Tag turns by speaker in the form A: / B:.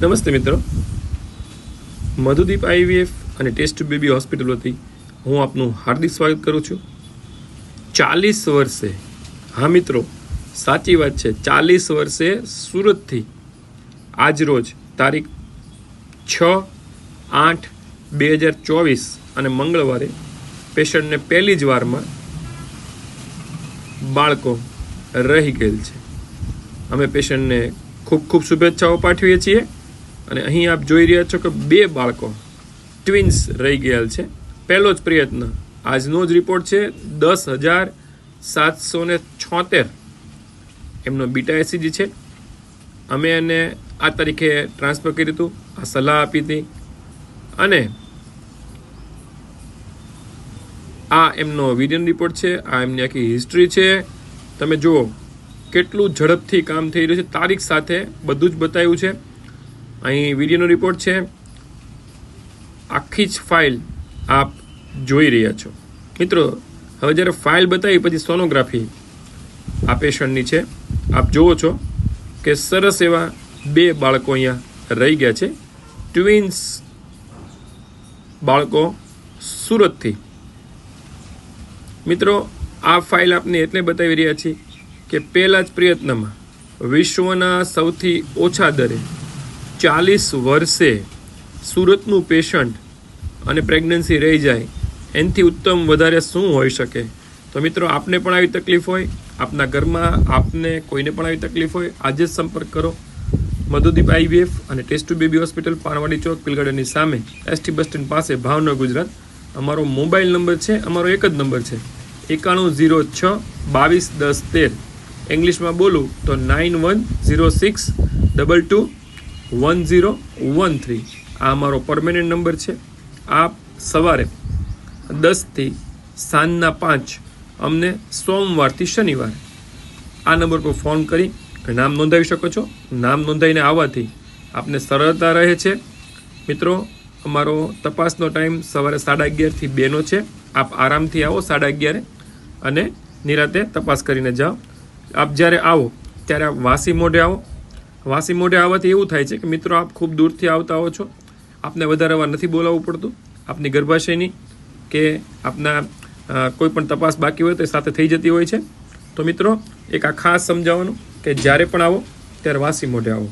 A: નમસ્તે મિત્રો, મધુદીપ આઈવીએફ અને ટેસ્ટ બેબી હોસ્પિટલ વતી હું આપનું હાર્દિક સ્વાગત કરું છું। 40 વર્ષે, હા મિત્રો સાચી વાત છે, 40 વર્ષે સુરતથી આજ રોજ તારીખ 6/8/2024 અને મંગળવારે પેશન્ટને પહેલી જ વારમાં બાળકો રહી ગયેલ છે। અમે પેશન્ટને ખૂબ ખૂબ શુભેચ્છાઓ પાઠવીએ છીએ અને અહીં આપ જોઈ રહ્યા છો કે 2 બાળકો ટ્વિન્સ રહી ગયેલ છે। પહેલો જ પ્રયત્ન, આજનો જ રિપોર્ટ છે 10,776 એમનો બીટા એસીજી છે। અમે એને આ તારીખે ટ્રાન્સફર કર્યું હતું, આ સલાહ આપી હતી અને આ એમનો વિડિયન રિપોર્ટ છે, આ એમની આખી હિસ્ટ્રી છે। તમે જુઓ કેટલું ઝડપથી કામ થઈ રહ્યું છે, તારીખ સાથે બધું જ બતાવ્યું છે। અહીં વિડીયોનો રિપોર્ટ છે, આખી જ ફાઇલ આપ જોઈ રહ્યા છો। મિત્રો હવે જ્યારે ફાઇલ બતાવી પછી સોનોગ્રાફી આ પેશન્ટની છે, આપ જુઓ છો કે સરસ એવા 2 બાળકો અહીંયા રહી ગયા છે, ટ્વિન્સ બાળકો સુરતથી। મિત્રો આ ફાઇલ આપને એટલે બતાવી રહ્યા છીએ કે પહેલા જ પ્રયત્નમાં વિશ્વના સૌથી ઓછા દરે 40 વર્ષે સુરતનું પેશન્ટ અને પ્રેગ્નન્સી રહી જાય, એનાથી ઉત્તમ વધારે શું હોઈ શકે। તો મિત્રો આપને પણ આવી તકલીફ હોય, આપના ઘરમાં આપને કોઈને પણ આવી તકલીફ હોય, આજે જ સંપર્ક કરો મધુદીપ આઈવીએફ અને ટેસ્ટ બેબી હોસ્પિટલ, પાનવાડી ચોક, પિલગાર્ડનની સામે, એસટી બસ સ્ટેન્ડ પાસે, ભાવનગર, ગુજરાત। અમારો મોબાઈલ નંબર છે, અમારો એક જ નંબર છે 9106221013। ઇંગ્લિશમાં બોલું તો 9106221013। આ અમારો પરમેનન્ટ નંબર છે। આપ સવારે 10 થી સાંજના 5 અમને સોમવારથી શનિવાર આ નંબર પર ફોન કરી નામ નોંધાવી શકો છો। નામ નોંધાવીને આવવાથી આપને સરળતા રહે છે। મિત્રો અમારો તપાસનો ટાઈમ સવારે 11:30 થી 2નો છે। આપ આરામથી આવો 11:30 અને નિરાતે તપાસ કરીને જાઓ। આપ જ્યારે આવો ત્યારે આપ વાસી મોઢે આવો। વાસી મોઢે આવવાથી એવું થાય છે કે મિત્રો આપ ખૂબ દૂરથી આવતા હો છો, આપને વધારે વાર નથી બોલાવવું પડતું, આપની ગર્ભાશયની કે આપના કોઈ પણ તપાસ બાકી હોય તો એ સાથે થઈ જતી હોય છે। તો મિત્રો એક આ ખાસ સમજાવવાનું કે જ્યારે પણ આવો ત્યારે વાસી મોઢે આવો।